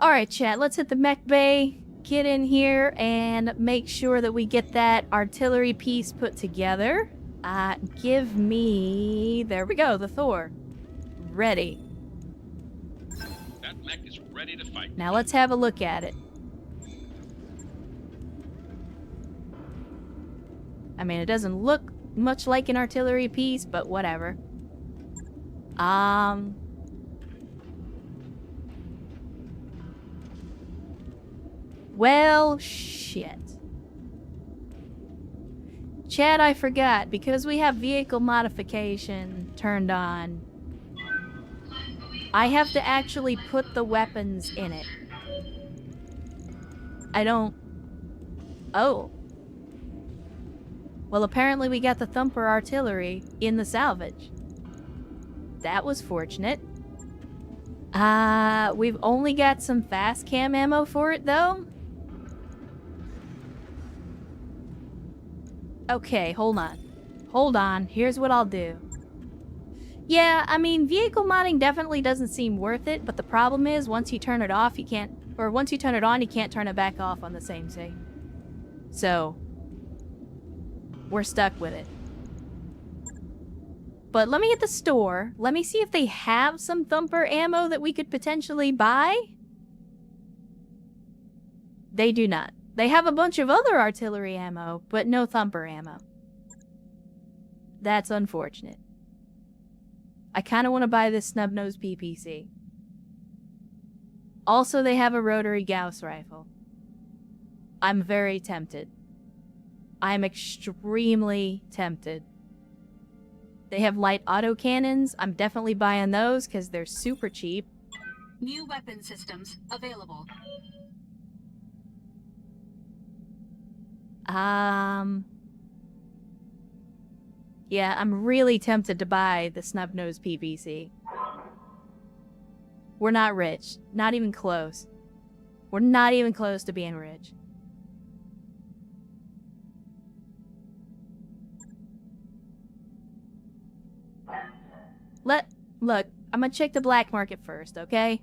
Alright, chat, let's hit the mech bay, get in here, and make sure that we get that artillery piece put together. Give me... There we go, the Thor. Ready. That mech is ready to fight. Now let's have a look at it. I mean, it doesn't look much like an artillery piece, but whatever. Well, shit. Chad, I forgot, because we have vehicle modification turned on, I have to actually put the weapons in it. I don't... Oh. Well, apparently we got the Thumper artillery in the salvage. That was fortunate. We've only got some fast cam ammo for it, though. Okay, hold on. Hold on, here's what I'll do. Yeah, I mean, vehicle modding definitely doesn't seem worth it, but the problem is, once you turn it off, you can't... Or once you turn it on, you can't turn it back off on the same thing. So... we're stuck with it. But let me hit the store. Let me see if they have some Thumper ammo that we could potentially buy. They do not. They have a bunch of other artillery ammo, but no Thumper ammo. That's unfortunate. I kind of want to buy this snub-nosed PPC. Also, they have a rotary Gauss rifle. I'm very tempted. I'm extremely tempted. They have light autocannons. I'm definitely buying those because they're super cheap. New weapon systems available. Yeah, I'm really tempted to buy the snub-nosed PVC. We're not rich. Not even close. We're not even close to being rich. Look, I'm gonna check the black market first, okay?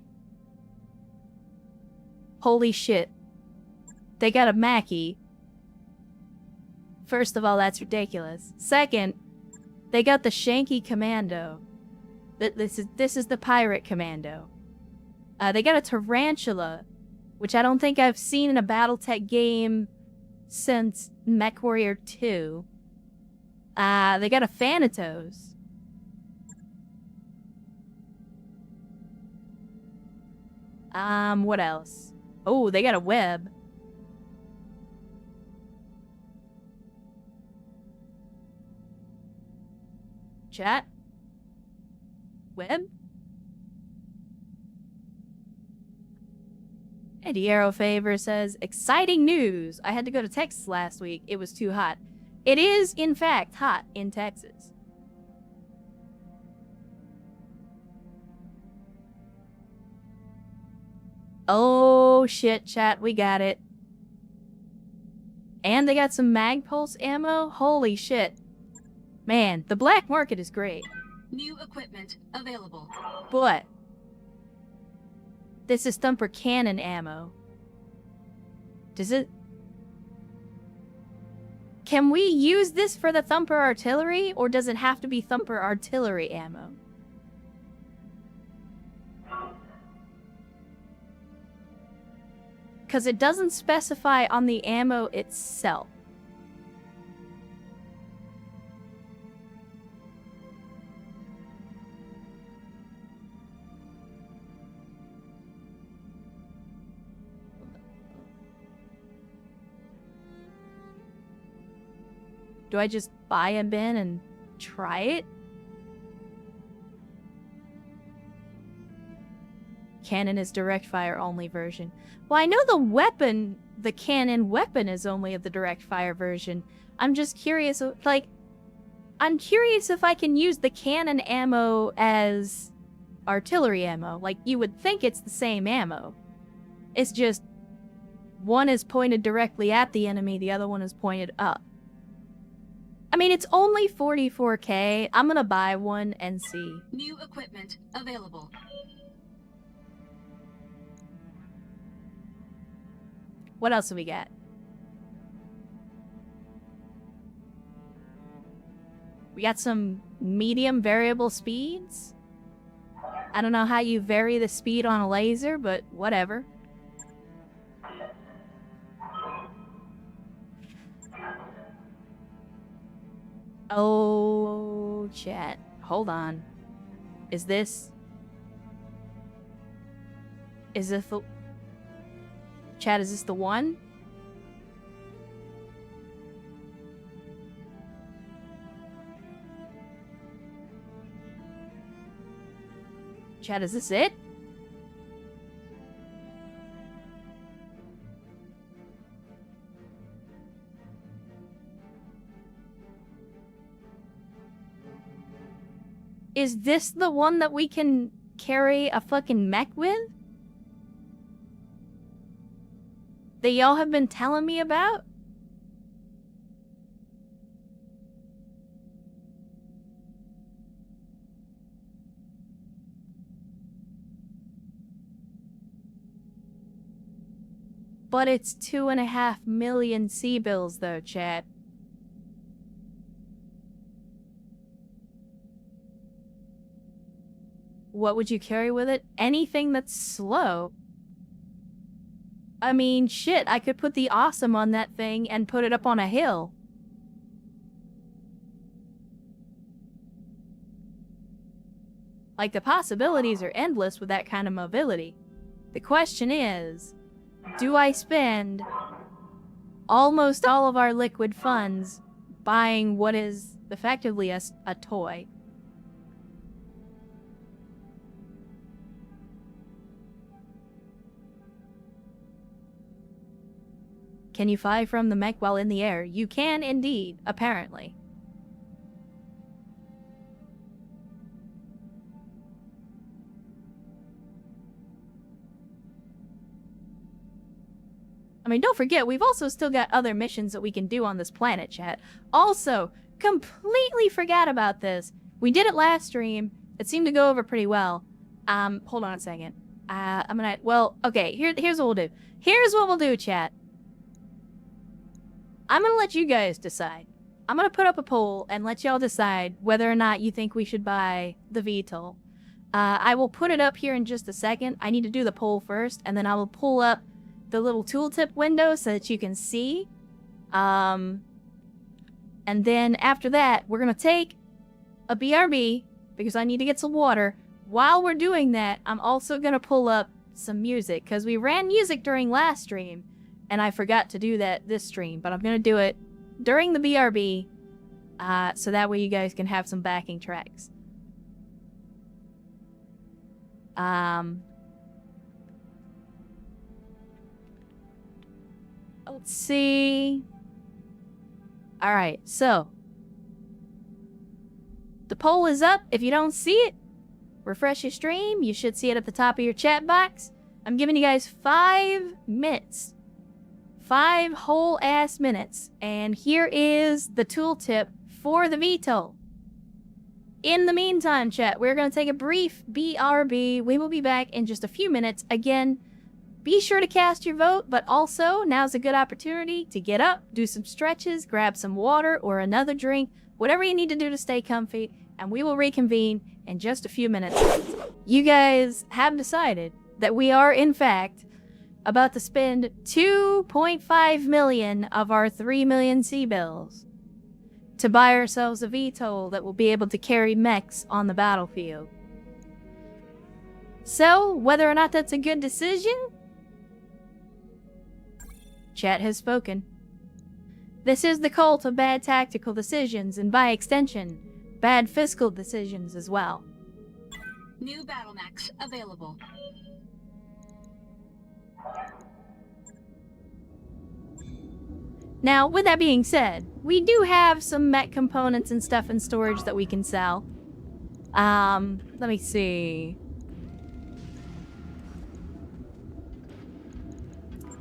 Holy shit. They got a Mackie. First of all, that's ridiculous. Second, they got the Shanky Commando. This is the Pirate Commando. They got a Tarantula, which I don't think I've seen in a Battletech game since MechWarrior 2. They got a Thanatos. What else? Oh, they got a Web. Chat? Web? Eddie Arrow Favor says, exciting news! I had to go to Texas last week. It was too hot. It is, in fact, hot in Texas. Oh, shit, chat. We got it. And they got some Magpulse ammo? Holy shit. Man, the black market is great. New equipment available. But this is Thumper cannon ammo. Does it... Can we use this for the Thumper artillery, or does it have to be Thumper artillery ammo? Because it doesn't specify on the ammo itself. Do I just buy a bin and try it? Cannon is direct fire only version. Well, I know the weapon, the cannon weapon is only of the direct fire version. I'm just curious, like, I'm curious if I can use the cannon ammo as artillery ammo. Like, you would think it's the same ammo. It's just, one is pointed directly at the enemy, the other one is pointed up. I mean, it's only 44k. I'm gonna buy one and see. New equipment available. What else do we got? We got some medium variable speeds. I don't know how you vary the speed on a laser, but whatever. Oh, chat. Hold on. Is this the... Chat, is this the one? Chat, is this it? Is this the one that we can carry a fucking mech with? That y'all have been telling me about? But it's 2.5 million C-bills though, chat. What would you carry with it? Anything that's slow. I mean, shit, I could put the awesome on that thing and put it up on a hill. Like, the possibilities are endless with that kind of mobility. The question is, do I spend almost all of our liquid funds buying what is effectively a toy? Can you fly from the mech while in the air? You can indeed, apparently. I mean, don't forget, we've also still got other missions that we can do on this planet, chat. Also, completely forgot about this. We did it last stream. It seemed to go over pretty well. Hold on a second. Well, okay, here's what we'll do. Here's what we'll do, chat. I'm gonna let you guys decide. I'm gonna put up a poll and let y'all decide whether or not you think we should buy the VTOL. I will put it up here in just a second. I need to do the poll first, and then I will pull up the little tooltip window so that you can see. And then after that, we're gonna take a BRB, because I need to get some water. While we're doing that, I'm also gonna pull up some music, because we ran music during last stream, and I forgot to do that this stream, but I'm gonna do it during the BRB, so that way you guys can have some backing tracks. Let's see. Alright, so the poll is up. If you don't see it, refresh your stream. You should see it at the top of your chat box. I'm giving you guys 5 minutes. 5 whole ass minutes. And here is the tooltip for the VTOL. In the meantime, chat, we're going to take a brief BRB. We will be back in just a few minutes. Again, be sure to cast your vote, but also now's a good opportunity to get up, do some stretches, grab some water or another drink, whatever you need to do to stay comfy, and we will reconvene in just a few minutes. You guys have decided that we are, in fact, about to spend 2.5 million of our 3 million C-bills to buy ourselves a VTOL that will be able to carry mechs on the battlefield. So, whether or not that's a good decision, chat has spoken. This is the cult of bad tactical decisions, and by extension, bad fiscal decisions as well. New battle mechs available. Now, with that being said, we do have some mech components and stuff in storage that we can sell. Let me see.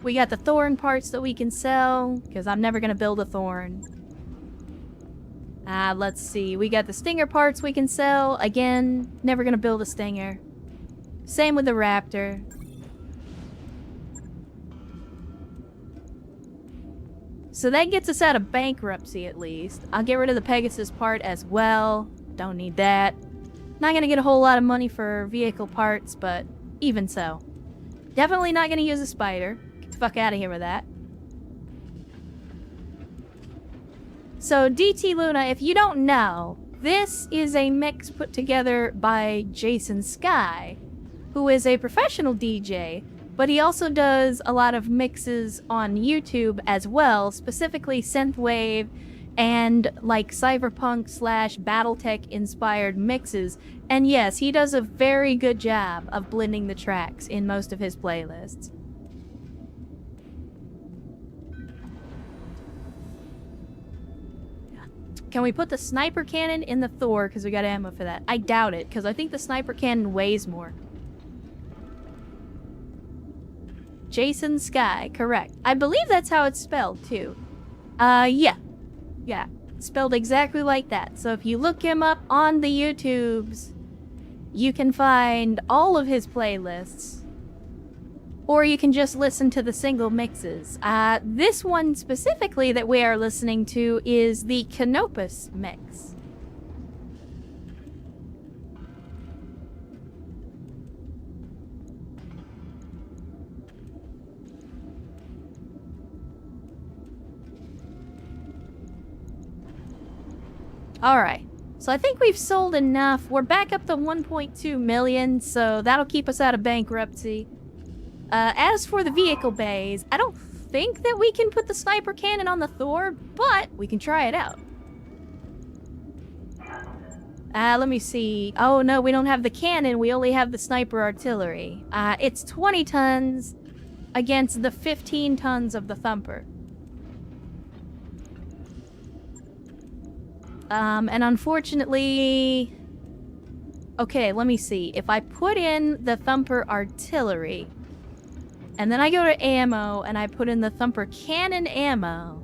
We got the Thorn parts that we can sell, because I'm never going to build a Thorn. Let's see. We got the Stinger parts we can sell. Again, never going to build a Stinger. Same with the Raptor. So that gets us out of bankruptcy at least. I'll get rid of the Pegasus part as well. Don't need that. Not gonna get a whole lot of money for vehicle parts, but even so. Definitely not gonna use a spider. Get the fuck out of here with that. So DT Luna, if you don't know, this is a mix put together by Jason Sky, who is a professional DJ, but he also does a lot of mixes on YouTube as well, specifically synthwave and like cyberpunk / Battletech inspired mixes. And yes, he does a very good job of blending the tracks in most of his playlists. Can we put the sniper cannon in the Thor because we got ammo for that? I doubt it, because I think the sniper cannon weighs more. Jason Sky, correct. I believe that's how it's spelled, too. Yeah. Yeah, spelled exactly like that. So if you look him up on the YouTubes, you can find all of his playlists. Or you can just listen to the single mixes. This one specifically that we are listening to is the Canopus mix. Alright, so I think we've sold enough. We're back up to 1.2 million, so that'll keep us out of bankruptcy. As for the vehicle bays, I don't think that we can put the sniper cannon on the Thor, but we can try it out. Let me see. Oh no, we don't have the cannon, we only have the sniper artillery. It's 20 tons against the 15 tons of the Thumper. And unfortunately... Okay, let me see. If I put in the Thumper artillery, and then I go to ammo, and I put in the Thumper cannon ammo...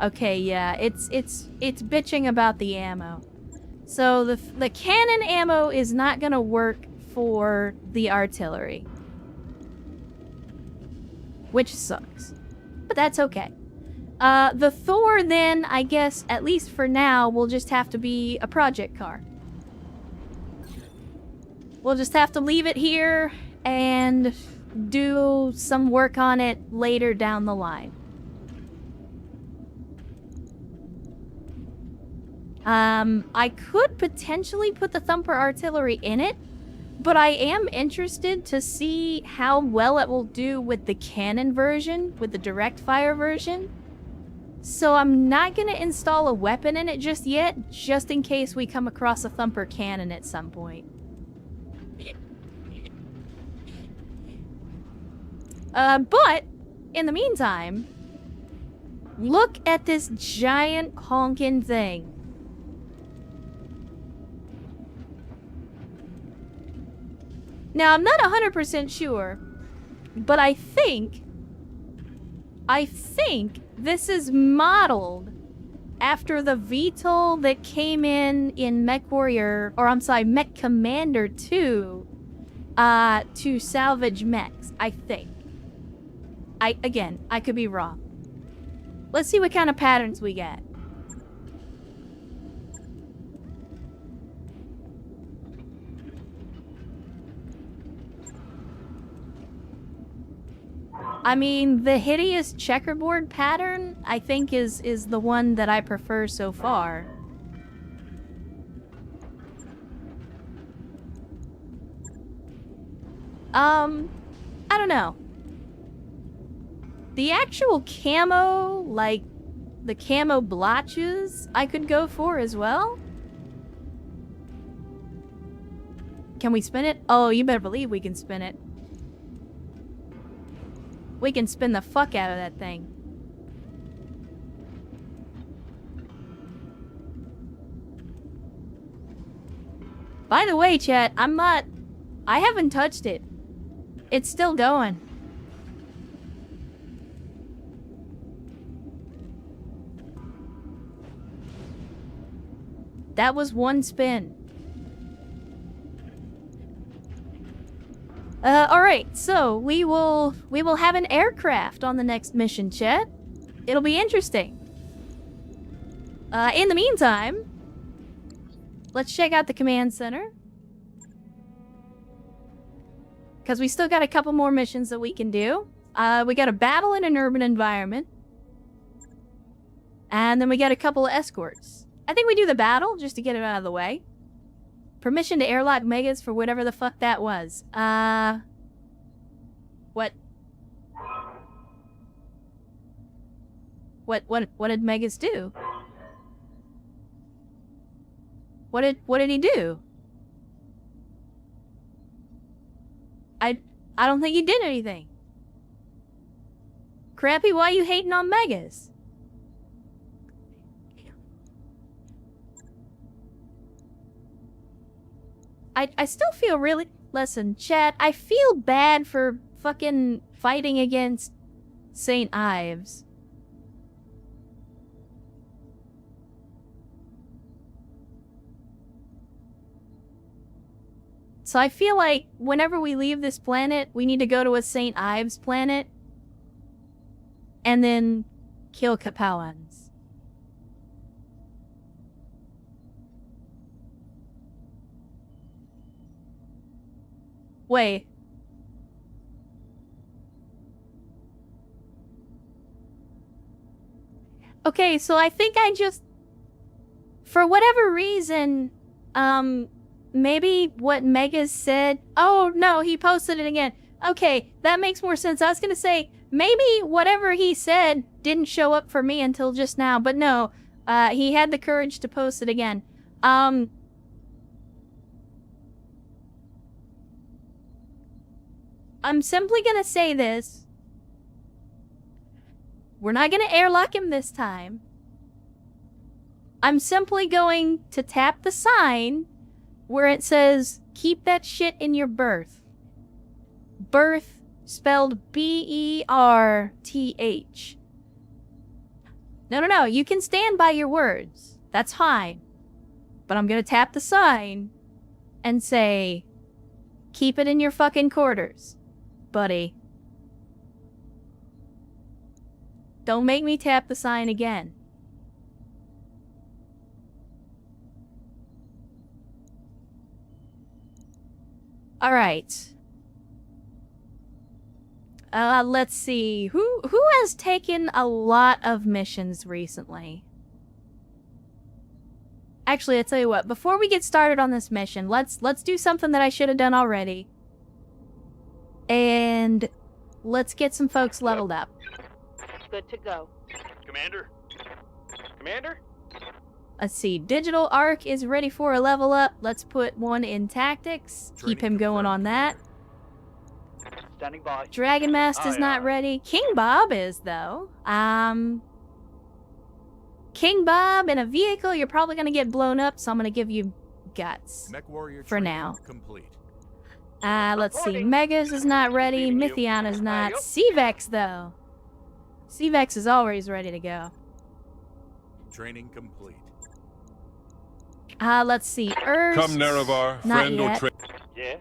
Okay, yeah, it's bitching about the ammo. So the cannon ammo is not gonna work for the artillery. Which sucks. But that's okay. The Thor then, I guess, at least for now, will just have to be a project car. We'll just have to leave it here and do some work on it later down the line. I could potentially put the Thumper artillery in it, but I am interested to see how well it will do with the cannon version, with the direct fire version. So I'm not gonna install a weapon in it just yet, just in case we come across a Thumper cannon at some point. But, in the meantime, look at this giant honkin' thing. Now, I'm not 100% sure, but I think this is modeled after the VTOL that came in MechWarrior, or I'm sorry, Mech Commander 2, to salvage mechs, I think. Again, I could be wrong. Let's see what kind of patterns we get. I mean, the hideous checkerboard pattern, I think, is the one that I prefer so far. I don't know. The actual camo, like the camo blotches, I could go for as well. Can we spin it? Oh, you better believe we can spin it. We can spin the fuck out of that thing. By the way, chat, I haven't touched it. It's still going. That was one spin. Alright, so we will have an aircraft on the next mission, chat. It'll be interesting. In the meantime, let's check out the command center. Because we still got a couple more missions that we can do. We got a battle in an urban environment. And then we got a couple of escorts. I think we do the battle just to get it out of the way. Permission to airlock megas for whatever the fuck that was. What? What did Megas do? What did he do? I don't think he did anything. Crappy, why are you hating on Megas? I still feel really... Listen, chat, I feel bad for fucking fighting against St. Ives. So I feel like whenever we leave this planet, we need to go to a St. Ives planet and then kill Capellans. Wait. Okay, so I think I just... For whatever reason, maybe what Megas said... Oh, no, he posted it again. Okay, that makes more sense. I was gonna say, maybe whatever he said didn't show up for me until just now, but no, he had the courage to post it again. I'm simply gonna say this. We're not gonna airlock him this time. I'm simply going to tap the sign where it says, keep that shit in your berth. Berth spelled B-E-R-T-H. No, you can stand by your words. That's fine. But I'm gonna tap the sign and say, keep it in your fucking quarters, buddy. Don't make me tap the sign again. Alright. Let's see. Who has taken a lot of missions recently? Actually, I'll tell you what. Before we get started on this mission, let's do something that I should have done already. And let's get some folks leveled up. Good to go. Commander? Commander? Let's see. Digital Arc is ready for a level up. Let's put one in Tactics. Keep him going on that. Standing by. Dragon Master's not ready. King Bob is, though. King Bob in a vehicle, you're probably gonna get blown up, so I'm gonna give you guts. Mech warrior for now. Complete. Let's see. Megas is not ready. Mythiana's not. Sevex, though. Sevex is always ready to go. Training complete. Let's see. Urs. Come, Nerevar, Not friend yet. or Yeah.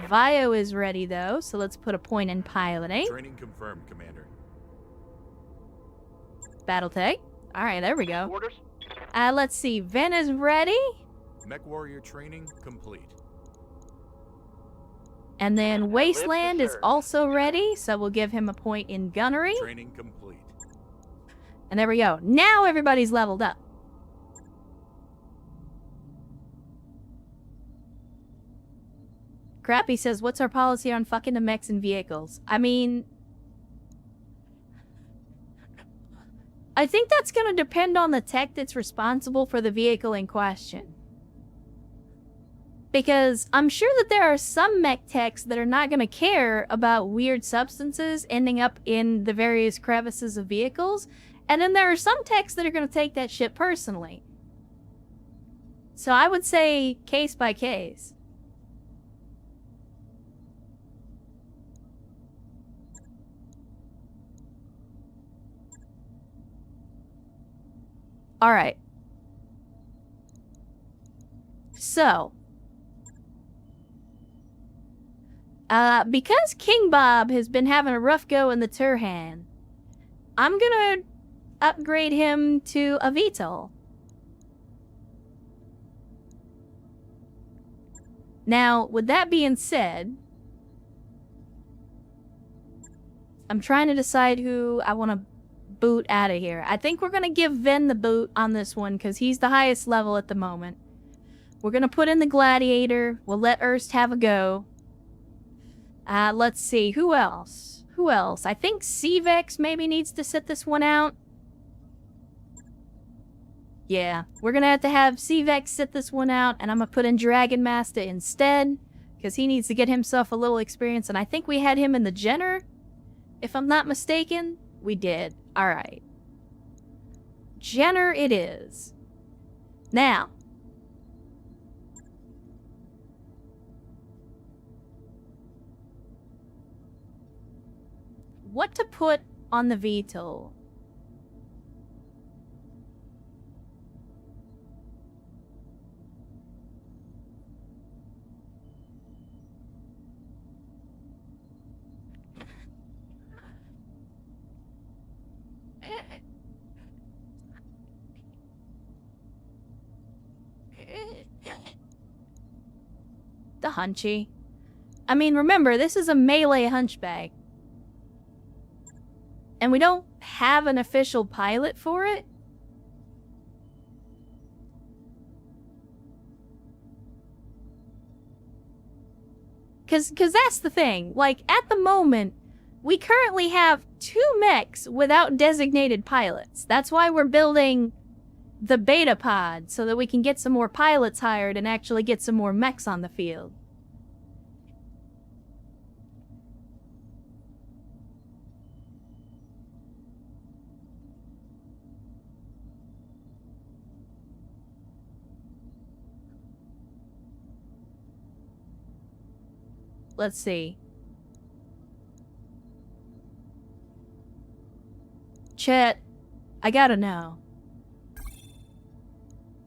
Vio is ready, though, so let's put a point in piloting. Training confirmed, Commander. Battletech. Alright, there we go. Orders. Let's see. Ven is ready. Mech warrior training complete. And then Wasteland is serve. also ready, so we'll give him a point in gunnery. Training complete. And there we go. Now everybody's leveled up. Crappy says, what's our policy on fucking the mechs and vehicles? I mean... I think that's gonna depend on the tech that's responsible for the vehicle in question. Because I'm sure that there are some mech techs that are not gonna care about weird substances ending up in the various crevices of vehicles, and then there are some techs that are gonna take that shit personally. So I would say case by case. Alright. So. Because King Bob has been having a rough go in the Turhan, I'm gonna upgrade him to a VTOL. Now, with that being said, I'm trying to decide who I want to boot out of here. I think we're going to give Ven the boot on this one because he's the highest level at the moment. We're going to put in the Gladiator. We'll let Erst have a go. Let's see. Who else? Who else? I think Cvex maybe needs to sit this one out. Yeah, we're going to have Cvex sit this one out, and I'm going to put in Dragon Master instead because he needs to get himself a little experience, and I think we had him in the Jenner. If I'm not mistaken, we did. Alright. Jenner it is. Now. What to put on the VTOL? The Hunchy. I mean, remember, this is a melee hunchback. And we don't have an official pilot for it. Cause that's the thing. Like, at the moment, we currently have 2 mechs without designated pilots. That's why we're building the beta pod, so that we can get some more pilots hired and actually get some more mechs on the field. Let's see. Chet, I gotta know.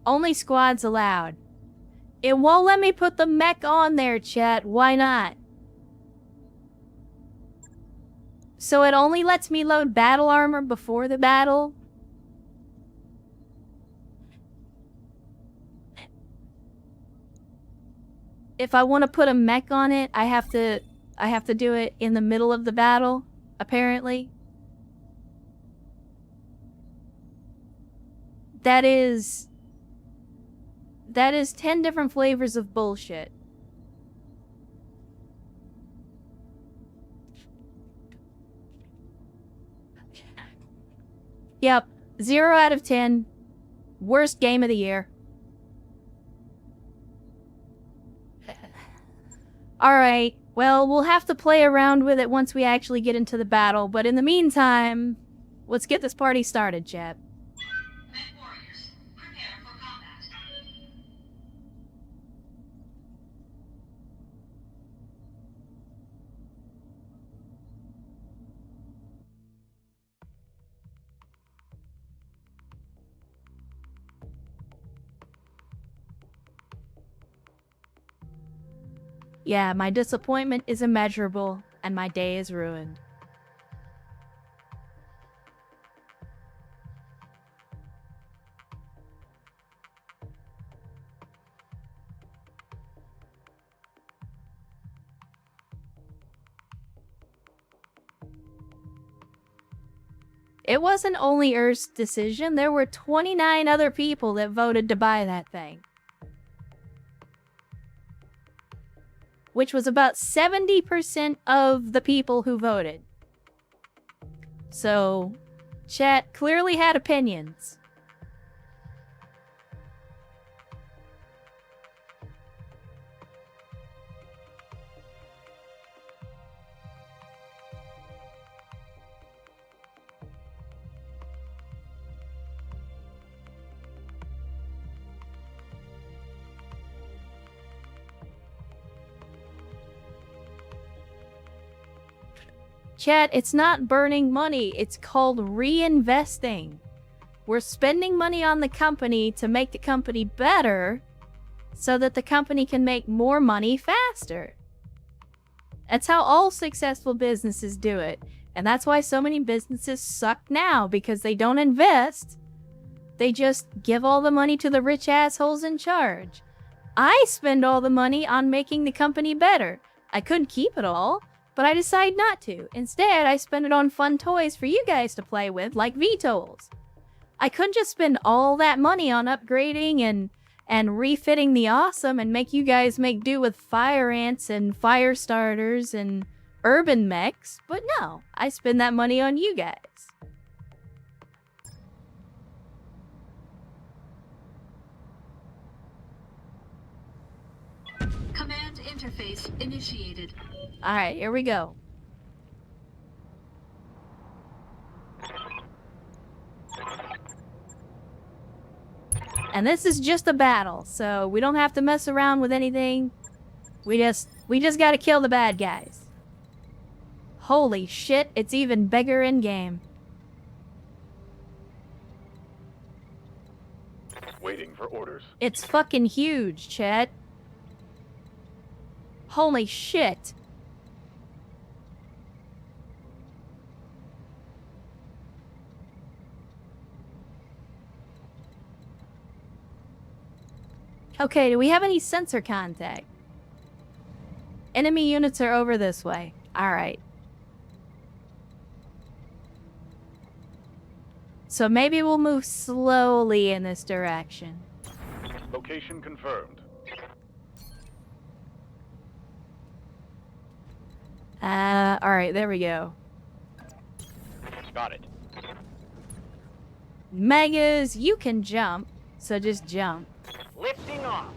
Only squads allowed. It won't let me put the mech on there, Chet. Why not? So it only lets me load battle armor before the battle? If I want to put a mech on it, I have to do it in the middle of the battle, apparently. That is 10 different flavors of bullshit. Yep, 0 out of 10. Worst game of the year. Alright, well, we'll have to play around with it once we actually get into the battle, but in the meantime, let's get this party started, chat. Warriors, prepare for combat. Yeah, my disappointment is immeasurable, and my day is ruined. It wasn't only Earth's decision, there were 29 other people that voted to buy that thing. Which was about 70% of the people who voted. So, chat clearly had opinions. Chat, it's not burning money, it's called reinvesting. We're spending money on the company to make the company better so that the company can make more money faster. That's how all successful businesses do it. And that's why so many businesses suck now, because they don't invest. They just give all the money to the rich assholes in charge. I spend all the money on making the company better. I couldn't keep it all, but I decided not to. Instead, I spend it on fun toys for you guys to play with, like VTOLs. I couldn't just spend all that money on upgrading and refitting the awesome and make you guys make do with fire ants and fire starters and urban mechs, but no, I spend that money on you guys. Command interface initiated. Alright, here we go. And this is just a battle, so we don't have to mess around with anything. We just gotta kill the bad guys. Holy shit, it's even bigger in game. Waiting for orders. It's fucking huge, Chet. Holy shit. Okay, do we have any sensor contact? Enemy units are over this way. Alright. So maybe we'll move slowly in this direction. Location confirmed. Alright, there we go. Got it. Megas, you can jump, so just jump. Lifting off.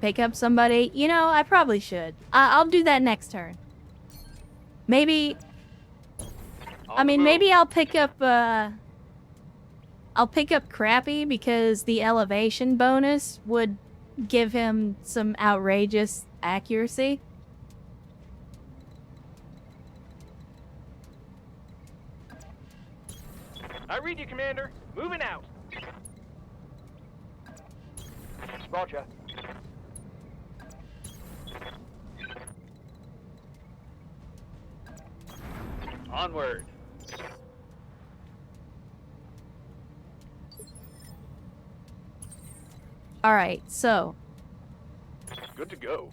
Pick up somebody. You know, I probably should. I'll do that next turn. Maybe... I mean, maybe I'll pick up, I'll pick up Crappy because the elevation bonus would give him some outrageous accuracy. I read you, Commander. Moving out. Roger. Onward. Alright, so Good to go.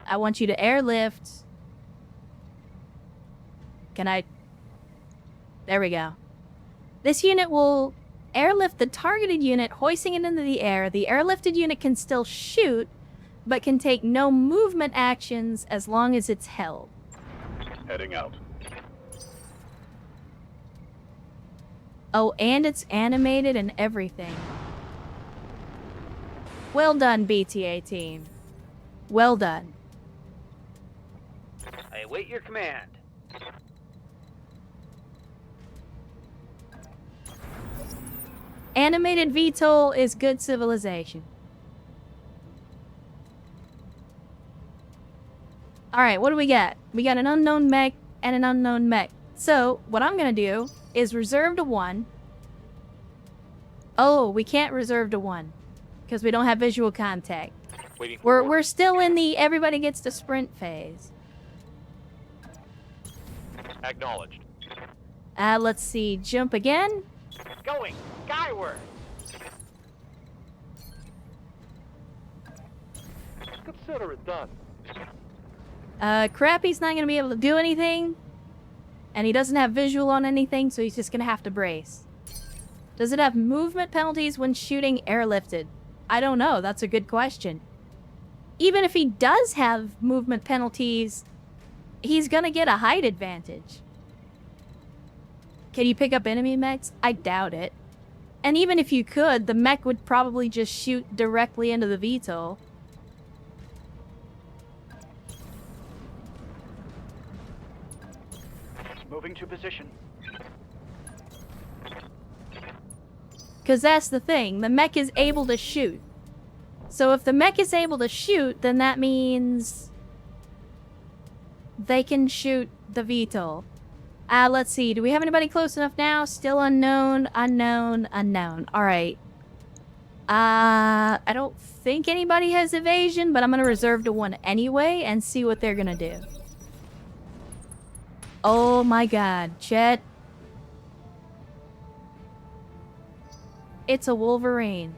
I want you to airlift. Can I? There we go. This unit will airlift the targeted unit, hoisting it into the air. The airlifted unit can still shoot, but can take no movement actions as long as it's held. Heading out. Oh, and it's animated and everything. Well done, BTA team. Well done. I await your command. Animated VTOL is good civilization. Alright, what do we got? We got an unknown mech and an unknown mech. So, what I'm gonna do is reserve to 1. Oh, we can't reserve to 1. Because we don't have visual contact. Waiting for orders. We're still in the everybody gets to sprint phase. Acknowledged. Let's see. Jump again. Going skyward. Consider it done. Crappy's not gonna be able to do anything. And he doesn't have visual on anything, so he's just gonna have to brace. Does it have movement penalties when shooting airlifted? I don't know. That's a good question. Even if he does have movement penalties, he's gonna get a height advantage. Can you pick up enemy mechs? I doubt it. And even if you could, the mech would probably just shoot directly into the VTOL. Moving to position. Because that's the thing. The mech is able to shoot. So if the mech is able to shoot, then that means they can shoot the VTOL. Let's see. Do we have anybody close enough now? Still unknown, unknown, unknown. Alright. I don't think anybody has evasion, but I'm gonna reserve to one anyway and see what they're gonna do. Oh my god, Chet. It's a Wolverine.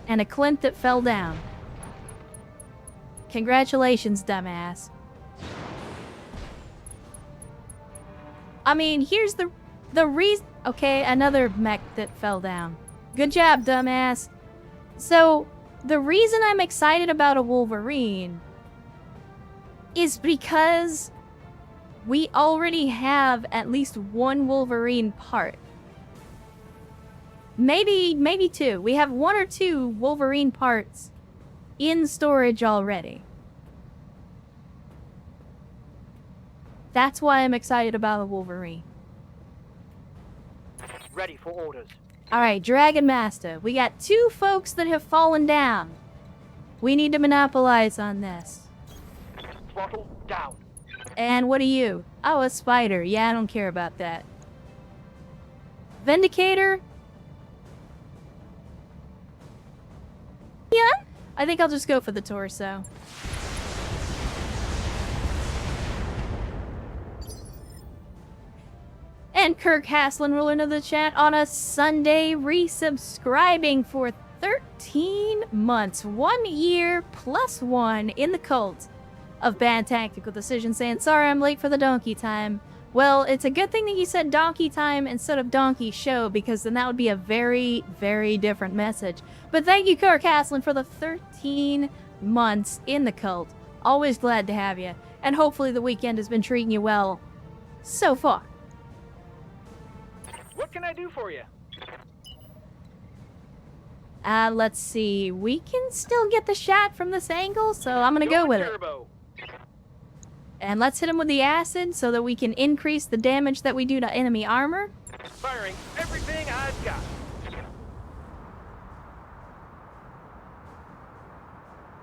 And a Clint that fell down. Congratulations, dumbass. I mean, here's the reason. Okay, another mech that fell down. Good job, dumbass. So, the reason I'm excited about a Wolverine is because we already have at least one Wolverine part. Maybe two. We have one or two Wolverine parts in storage already. That's why I'm excited about a Wolverine. Ready for orders. Alright, Dragon Master. We got two folks that have fallen down. We need to monopolize on this. Throttle down. And what are you? Oh, a spider. Yeah, I don't care about that. Vindicator? Yeah? I think I'll just go for the torso. And Kirk Haslin rolling into the chat on a Sunday, resubscribing for 13 months. 1 year plus 1 in the cult of bad tactical decisions, saying, sorry I'm late for the donkey time. Well, it's a good thing that you said donkey time instead of donkey show, because then that would be a very, very different message. But thank you, Kirk Haslin, for the 13 months in the cult. Always glad to have you. And hopefully the weekend has been treating you well so far. What can I do for you? Let's see. We can still get the shot from this angle, so I'm gonna go with it. Turbo. And let's hit him with the acid so that we can increase the damage that we do to enemy armor. Firing everything I've got.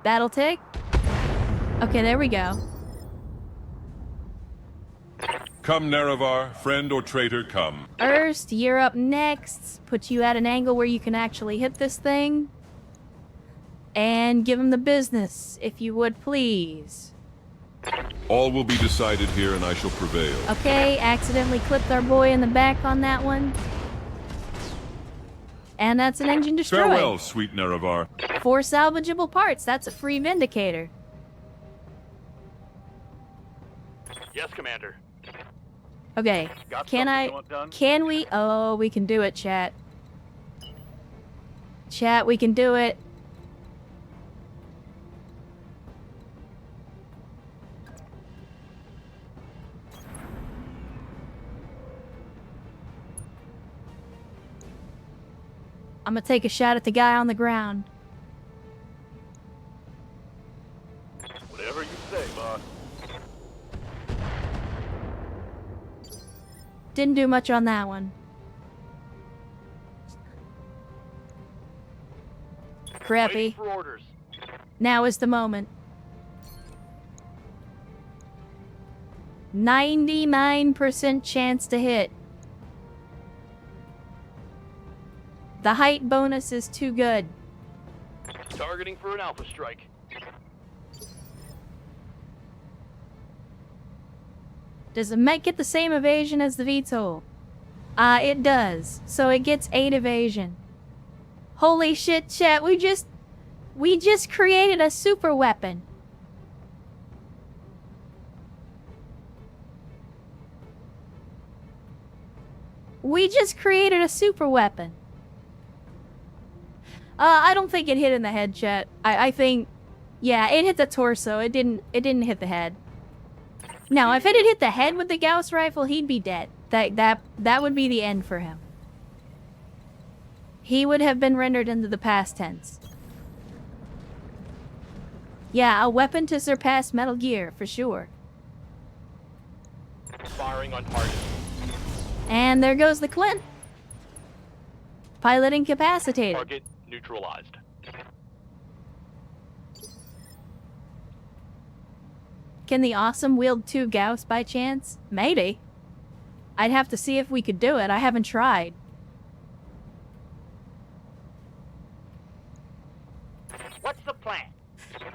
Battletech. Okay, there we go. Come, Nerevar, friend or traitor, come. Erst, you're up next. Put you at an angle where you can actually hit this thing. And give him the business, if you would please. All will be decided here, and I shall prevail. Okay, accidentally clipped our boy in the back on that one. And that's an engine destroyed. Farewell, sweet Nerevar. 4 salvageable parts. That's a free Vindicator. Yes, Commander. Okay, Got can something you want done? can we? Oh, we can do it, chat. Chat, we can do it. I'm gonna take a shot at the guy on the ground. Whatever you say, boss. Didn't do much on that one. Crappy. Waiting for orders. Now is the moment. 99% chance to hit. The height bonus is too good. Targeting for an alpha strike. Does the mech get the same evasion as the VTOL? It does. So it gets 8 evasion. Holy shit, chat, we just created a super weapon. We just created a super weapon. I don't think it hit in the head, chat. I think, yeah, it hit the torso. It didn't hit the head. Now, if it had hit the head with the Gauss rifle, he'd be dead. That would be the end for him. He would have been rendered into the past tense. Yeah, a weapon to surpass Metal Gear, for sure. Firing on target. And there goes the Clint. Pilot incapacitated. Target neutralized. Can the Awesome wield 2 Gauss by chance? Maybe. I'd have to see if we could do it. I haven't tried. What's the plan?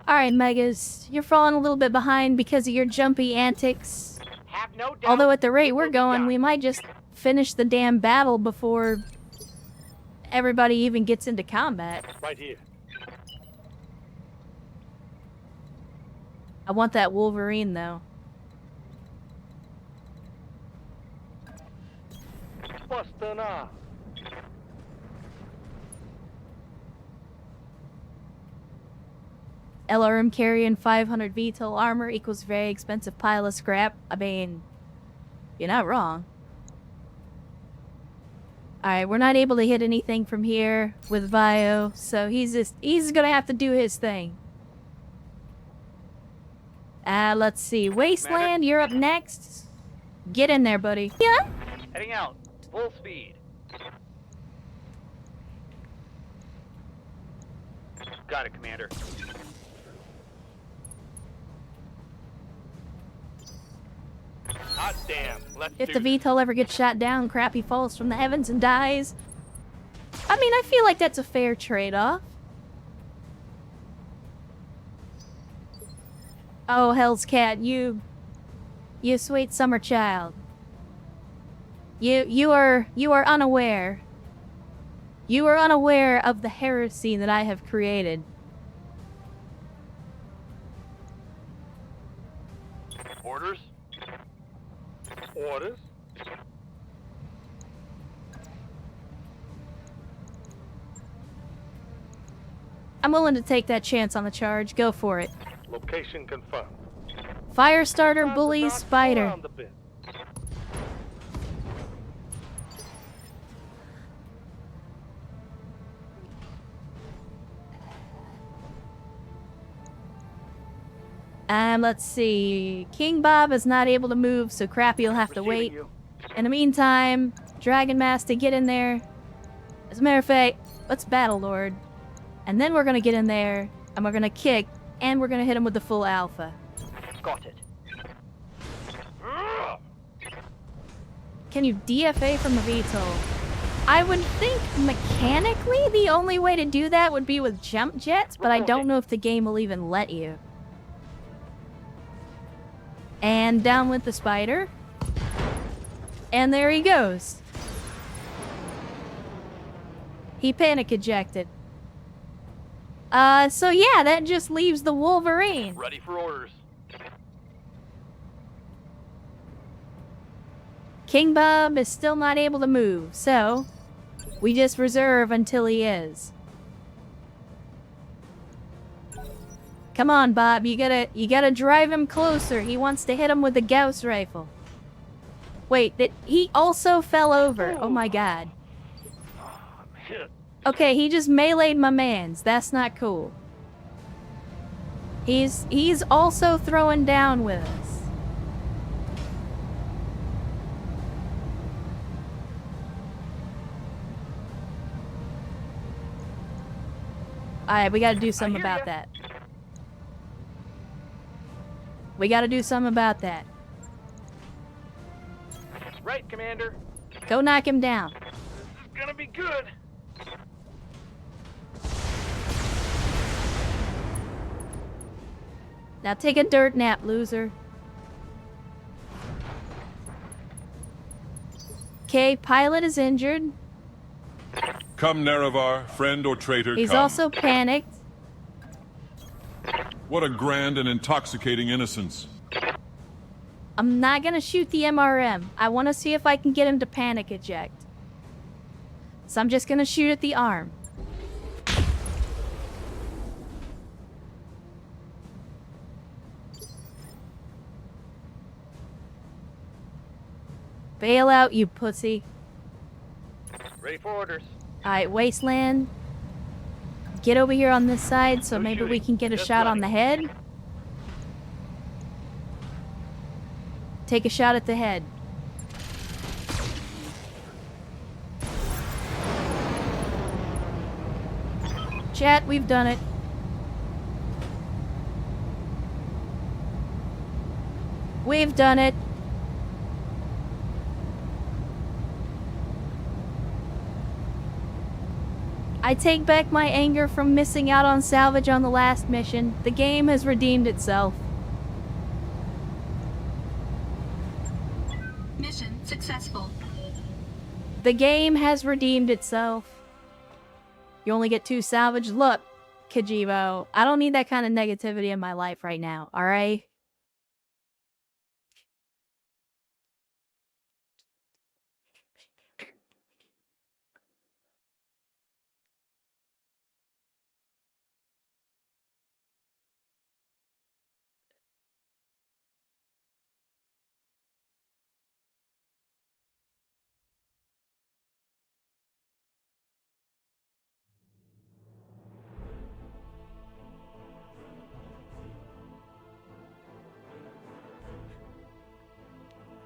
Alright, Megas. You're falling a little bit behind because of your jumpy antics. Have no doubt. Although at the rate it we're will be going, done. we might just finish the damn battle before everybody even gets into combat. Right here. I want that Wolverine, though. Buster now. LRM carrying 500 VTOL armor equals very expensive pile of scrap. I mean, you're not wrong. Alright, we're not able to hit anything from here with Vio, so he's gonna have to do his thing. Let's see. Wasteland, you're up next. Get in there, buddy. Yeah? Heading out. Full speed. Got it, Commander. Hot damn. Let's If do the this. VTOL ever gets shot down, Crappy falls from the heavens and dies. I mean, I feel like that's a fair trade-off. Oh, Hell's Cat, you sweet summer child. You are unaware. You are unaware of the heresy that I have created. Orders? Orders. I'm willing to take that chance on the charge. Go for it. Location confirmed. Firestarter, Time to bully, dodge spider. around a bit. Let's see. King Bob is not able to move, so Crappy will have to wait. Receiving you. In the meantime, Dragon Master, get in there. As a matter of fact, let's Battle Lord. And then we're gonna get in there, and we're gonna kick, and we're gonna hit him with the full alpha. Got it. Can you DFA from the VTOL? I would think mechanically the only way to do that would be with jump jets, but I don't know if the game will even let you. And down with the spider. And there he goes. He panic ejected. So yeah, that just leaves the Wolverine. Ready for orders. King Bob is still not able to move, so we just reserve until he is. Come on, Bob, you gotta drive him closer. He wants to hit him with the Gauss rifle. Wait, he also fell over. Oh my god. Okay, he just meleeed my mans. That's not cool. He's also throwing down with us. Alright, we gotta do something hear ya. about that. We gotta do something about that. Right, Commander. Go knock him down. This is gonna be good. Now take a dirt nap, loser. Okay, pilot is injured. Come, Nerevar, friend or traitor, He's come. also panicked. What a grand and intoxicating innocence. I'm not gonna shoot the MRM. I want to see if I can get him to panic eject. So I'm just gonna shoot at the arm. Bail out, you pussy. Ready for orders. Alright, Wasteland. Get over here on this side so No maybe we shooting. can get a Just shot on the running. head. Take a shot at the head. Chat, we've done it. We've done it. I take back my anger from missing out on salvage on the last mission. The game has redeemed itself. Mission successful. The game has redeemed itself. You only get 2 salvage. Look, Kajibo, I don't need that kind of negativity in my life right now, alright?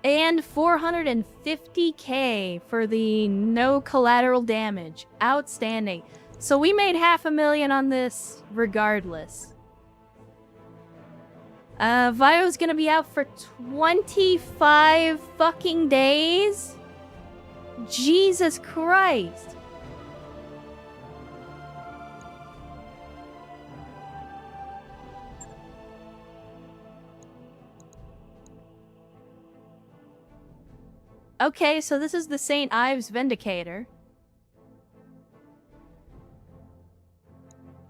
And 450k for the no collateral damage. Outstanding. So we made $500,000 on this regardless. Vio's gonna be out for 25 fucking days? Jesus Christ. Okay, so this is the St. Ives Vindicator.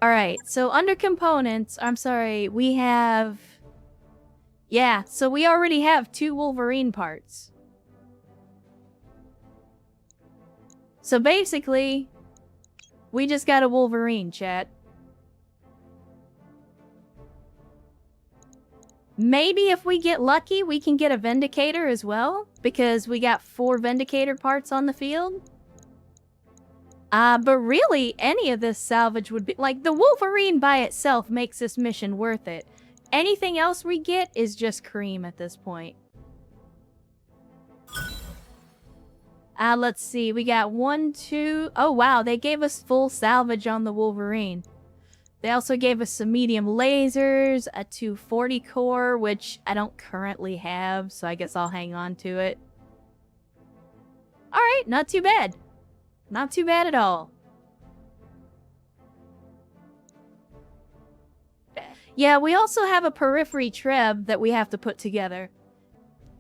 Alright, so under components, I'm sorry, we have... Yeah, so we already have 2 Wolverine parts. So basically, we just got a Wolverine, chat. Maybe if we get lucky, we can get a Vindicator as well, because we got 4 Vindicator parts on the field. But really, any of this salvage would be... Like, the Wolverine by itself makes this mission worth it. Anything else we get is just cream at this point. Let's see. We got 1, 2... Oh, wow. They gave us full salvage on the Wolverine. They also gave us some medium lasers, a 240 core, which I don't currently have, so I guess I'll hang on to it. Alright, not too bad. Not too bad at all. Yeah, we also have a periphery treb that we have to put together.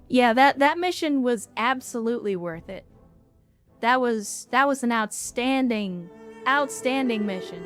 Yeah, that mission was absolutely worth it. That was an outstanding mission.